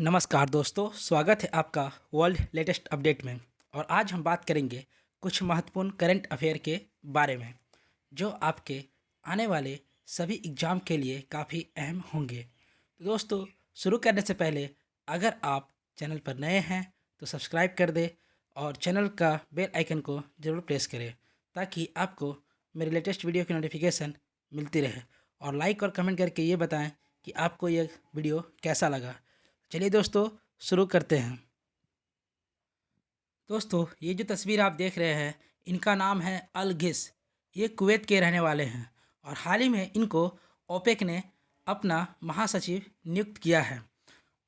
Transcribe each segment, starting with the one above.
नमस्कार दोस्तों, स्वागत है आपका वर्ल्ड लेटेस्ट अपडेट में। और आज हम बात करेंगे कुछ महत्वपूर्ण करंट अफेयर के बारे में जो आपके आने वाले सभी एग्ज़ाम के लिए काफ़ी अहम होंगे। तो दोस्तों, शुरू करने से पहले अगर आप चैनल पर नए हैं तो सब्सक्राइब कर दें और चैनल का बेल आइकन को ज़रूर प्रेस करें ताकि आपको मेरे लेटेस्ट वीडियो की नोटिफिकेशन मिलती रहे। और लाइक और कमेंट करके ये बताएं कि आपको यह वीडियो कैसा लगा। चलिए दोस्तों, शुरू करते हैं। दोस्तों, ये जो तस्वीर आप देख रहे हैं इनका नाम है अल घिस। ये कुवैत के रहने वाले हैं और हाल ही में इनको ओपेक ने अपना महासचिव नियुक्त किया है।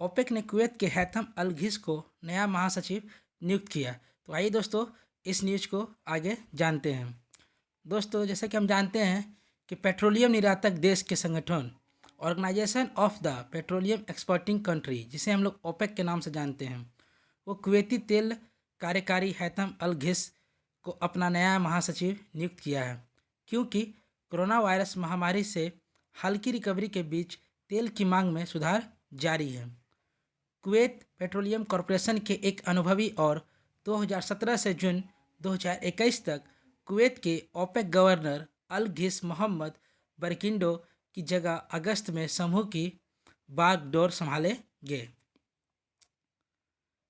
ओपेक ने कुवैत के हैथम अल घिस को नया महासचिव नियुक्त किया। तो आइए दोस्तों, इस न्यूज़ को आगे जानते हैं। दोस्तों, जैसे कि हम जानते हैं कि पेट्रोलियम निर्यातक देश के संगठन organisation of the petroleum exporting country, जिसे हम लोग ओपेक के नाम से जानते हैं, वो कुवैती तेल कार्यकारी हैथम अल घिस को अपना नया महासचिव नियुक्त किया है क्योंकि कोरोना वायरस महामारी से हल्की रिकवरी के बीच तेल की मांग में सुधार जारी है। कुवैत पेट्रोलियम कॉरपोरेशन के एक अनुभवी और 2017 से जून 2021 तक कुवैत के ओपेक गवर्नर अल घिस मोहम्मद बरकिंडो की जगह अगस्त में समूह की बागडोर संभालेंगे।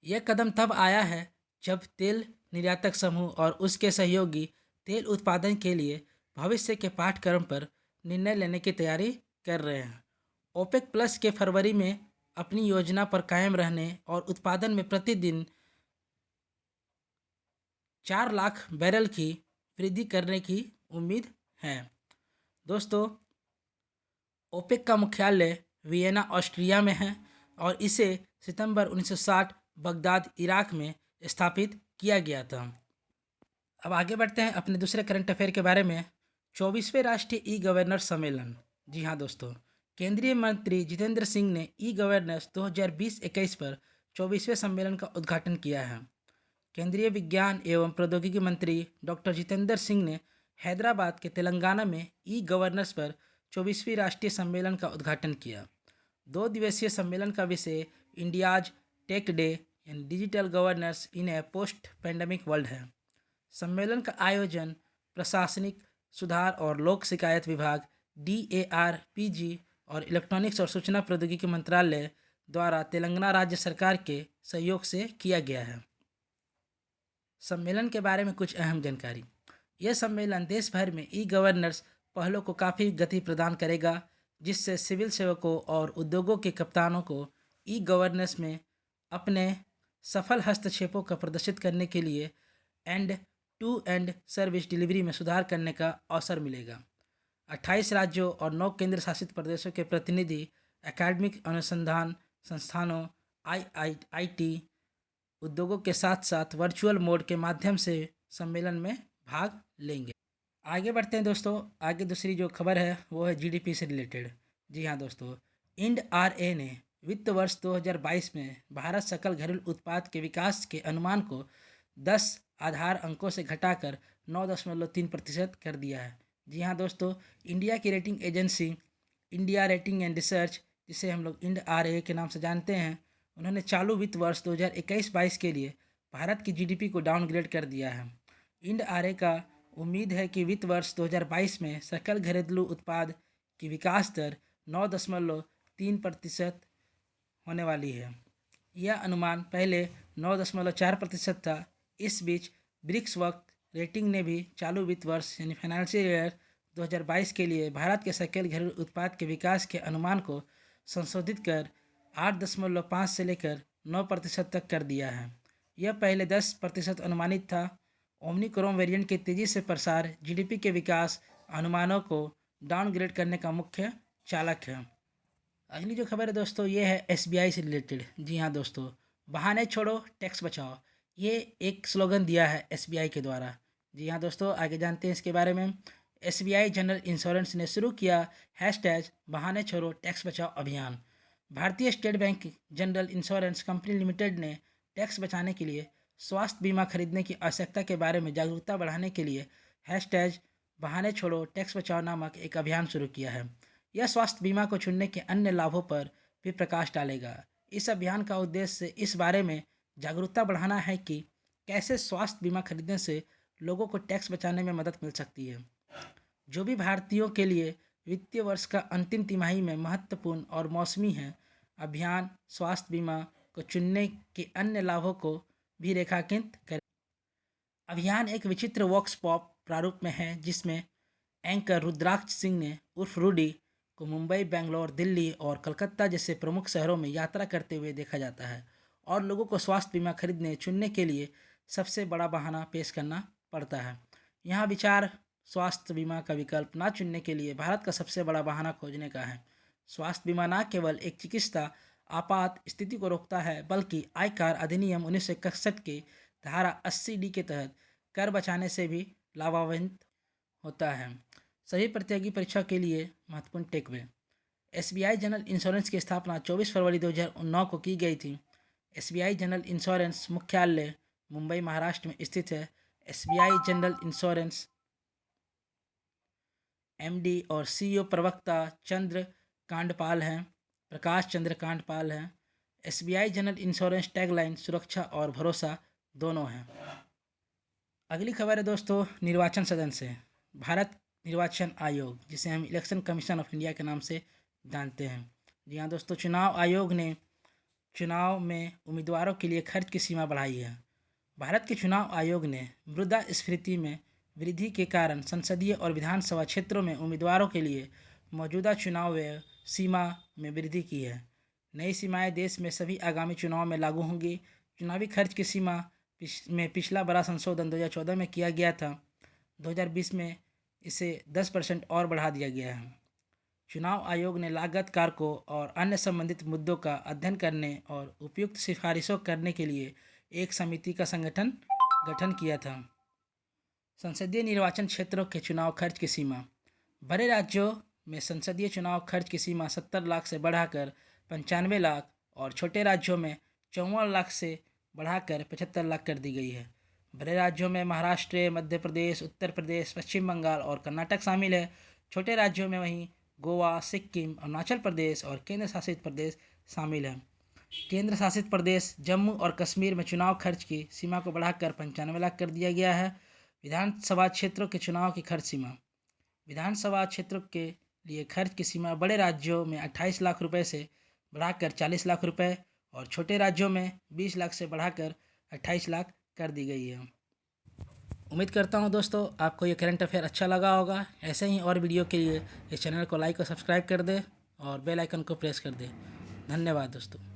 यह कदम तब आया है जब तेल निर्यातक समूह और उसके सहयोगी तेल उत्पादन के लिए भविष्य के पाठ्यक्रम पर निर्णय लेने की तैयारी कर रहे हैं। ओपेक प्लस के फरवरी में अपनी योजना पर कायम रहने और उत्पादन में प्रतिदिन 4 लाख बैरल की वृद्धि करने की उम्मीद है। दोस्तों, ओपेक का मुख्यालय वियना ऑस्ट्रिया में है और इसे सितंबर 1960 बगदाद इराक में स्थापित किया गया था। अब आगे बढ़ते हैं अपने दूसरे करंट अफेयर के बारे में। 24वें राष्ट्रीय ई गवर्नर सम्मेलन। जी हाँ दोस्तों, केंद्रीय मंत्री जितेंद्र सिंह ने ई गवर्नेंस 2020-21 पर 24वें सम्मेलन का उद्घाटन किया है। केंद्रीय विज्ञान एवं प्रौद्योगिकी मंत्री डॉक्टर जितेंद्र सिंह ने हैदराबाद के तेलंगाना में ई गवर्नेंस पर 24वीं राष्ट्रीय सम्मेलन का उद्घाटन किया। 2 दिवसीय सम्मेलन का विषय India's tech day and digital governance in a post pandemic world है। सम्मेलन का आयोजन प्रशासनिक सुधार और लोक शिकायत विभाग DARPG और इलेक्ट्रॉनिक्स और सूचना प्रौद्योगिकी मंत्रालय द्वारा तेलंगाना राज्य सरकार के सहयोग से किया गया है। सम्मेलन के बारे में कुछ अहम जानकारी। यह सम्मेलन देश भर में ई गवर्नेंस पहलों को काफ़ी गति प्रदान करेगा, जिससे सिविल सेवकों और उद्योगों के कप्तानों को ई गवर्नेंस में अपने सफल हस्तक्षेपों का प्रदर्शित करने के लिए end to end service delivery में सुधार करने का अवसर मिलेगा। 28 राज्यों और 9 केंद्र शासित प्रदेशों के प्रतिनिधि एकेडमिक अनुसंधान संस्थानों, IIT उद्योगों के साथ साथ वर्चुअल मोड के माध्यम से सम्मेलन में भाग लेंगे। आगे बढ़ते हैं दोस्तों। आगे दूसरी जो खबर है वो है GDP से रिलेटेड। जी हाँ दोस्तों, IND-RA ने वित्त वर्ष 2022 में भारत सकल घरेलू उत्पाद के विकास के अनुमान को 10 आधार अंकों से घटाकर 9.3% कर दिया है। जी हाँ दोस्तों, इंडिया की rating agency India rating and research, जिसे हम लोग IND-RA के नाम से जानते हैं, उन्होंने चालू वित्त वर्ष 2021-22 के लिए भारत की GDP को डाउनग्रेड कर दिया है। IND-RA का उम्मीद है कि वित्त वर्ष 2022 में सकल घरेलू उत्पाद की विकास दर 9.3% होने वाली है। यह अनुमान पहले 9.4% था। इस बीच ब्रिक्स वर्क रेटिंग ने भी चालू वित्त वर्ष यानी फाइनेंशियल ईयर 2022 के लिए भारत के सकल घरेलू उत्पाद के विकास के अनुमान को संशोधित कर 8.5 से लेकर 9% तक कर दिया है। यह पहले 10% अनुमानित था। ओमनिक्रोन वेरिएंट के तेज़ी से प्रसार GDP के विकास अनुमानों को डाउनग्रेड करने का मुख्य चालक है। अगली जो खबर है दोस्तों, ये है SBI से रिलेटेड। जी हाँ दोस्तों, बहाने छोड़ो टैक्स बचाओ, ये एक स्लोगन दिया है SBI के द्वारा। जी हाँ दोस्तों, आगे जानते हैं इसके बारे में। SBI जनरल इंश्योरेंस ने शुरू किया #बहाने छोड़ो टैक्स बचाओ अभियान। भारतीय state bank general insurance company limited ने टैक्स बचाने के लिए स्वास्थ्य बीमा खरीदने की आवश्यकता के बारे में जागरूकता बढ़ाने के लिए #बहाने छोड़ो टैक्स बचाओ नामक एक अभियान शुरू किया है। यह स्वास्थ्य बीमा को चुनने के अन्य लाभों पर भी प्रकाश डालेगा। इस अभियान का उद्देश्य इस बारे में जागरूकता बढ़ाना है कि कैसे स्वास्थ्य बीमा खरीदने से लोगों को टैक्स बचाने में मदद मिल सकती है। जो भी भारतीयों के लिए वित्तीय वर्ष का अंतिम तिमाही में महत्वपूर्ण और मौसमी है, अभियान स्वास्थ्य बीमा को चुनने के अन्य लाभों को भी रेखांकित करें। अभियान एक विचित्र वॉक्स पॉप प्रारूप में है जिसमें एंकर रुद्राक्ष सिंह ने उर्फ रूडी को मुंबई, बेंगलोर, दिल्ली और कलकत्ता जैसे प्रमुख शहरों में यात्रा करते हुए देखा जाता है और लोगों को स्वास्थ्य बीमा खरीदने चुनने के लिए सबसे बड़ा बहाना पेश करना पड़ता है। यहाँ विचार स्वास्थ्य बीमा का विकल्प ना चुनने के लिए भारत का सबसे बड़ा बहाना खोजने का है। स्वास्थ्य बीमा न केवल एक चिकित्सा आपात स्थिति को रोकता है बल्कि आयकर अधिनियम 1961 के धारा 80D के तहत कर बचाने से भी लाभान्वित होता है। सभी प्रतियोगी परीक्षा के लिए महत्वपूर्ण टेकअवे। एसबीआई जनरल इंश्योरेंस की स्थापना 24 फरवरी 2009 को की गई थी। एसबीआई जनरल इंश्योरेंस मुख्यालय मुंबई, महाराष्ट्र में स्थित है। एसबीआई जनरल इंश्योरेंस एमडी और सीईओ प्रवक्ता प्रकाश चंद्र कांडपाल हैं। एसबीआई जनरल इंश्योरेंस टैगलाइन सुरक्षा और भरोसा दोनों हैं। अगली खबर है दोस्तों निर्वाचन सदन से। भारत निर्वाचन आयोग, जिसे हम इलेक्शन कमीशन ऑफ इंडिया के नाम से जानते हैं। जी हाँ दोस्तों, चुनाव आयोग ने चुनाव में उम्मीदवारों के लिए खर्च की सीमा बढ़ाई है। भारत के चुनाव आयोग ने मुद्रास्फीति में वृद्धि के कारण संसदीय और विधानसभा क्षेत्रों में उम्मीदवारों के लिए मौजूदा चुनाव व्यय सीमा में वृद्धि की है। नई सीमाएं देश में सभी आगामी चुनाव में लागू होंगी। चुनावी खर्च की सीमा में पिछला बड़ा संशोधन 2014 में किया गया था। 2020 में इसे 10% और बढ़ा दिया गया है। चुनाव आयोग ने लागत कारकों और अन्य संबंधित मुद्दों का अध्ययन करने और उपयुक्त सिफारिशों करने के लिए एक समिति का गठन किया था। संसदीय निर्वाचन क्षेत्रों के चुनाव खर्च की सीमा। बड़े राज्यों में संसदीय चुनाव खर्च की सीमा 70 लाख से बढ़ाकर 95 लाख और छोटे राज्यों में 54 लाख से बढ़ाकर 75 लाख कर दी गई है। बड़े राज्यों में महाराष्ट्र, मध्य प्रदेश, उत्तर प्रदेश, पश्चिम बंगाल और कर्नाटक शामिल है। छोटे राज्यों में वहीं गोवा, सिक्किम, अरुणाचल प्रदेश और केंद्र शासित प्रदेश शामिल हैं। केंद्र शासित प्रदेश जम्मू और कश्मीर में चुनाव खर्च की सीमा को बढ़ाकर 95 लाख कर दिया गया है। विधानसभा क्षेत्रों के चुनाव की खर्च सीमा। विधानसभा क्षेत्रों के लिए खर्च की सीमा बड़े राज्यों में 28 लाख रुपए से बढ़ाकर 40 लाख रुपए और छोटे राज्यों में 20 लाख से बढ़ाकर 28 लाख कर दी गई है। उम्मीद करता हूँ दोस्तों आपको ये करंट अफेयर अच्छा लगा होगा। ऐसे ही और वीडियो के लिए इस चैनल को लाइक और सब्सक्राइब कर दें और बेल आइकन को प्रेस कर दें। धन्यवाद दोस्तों।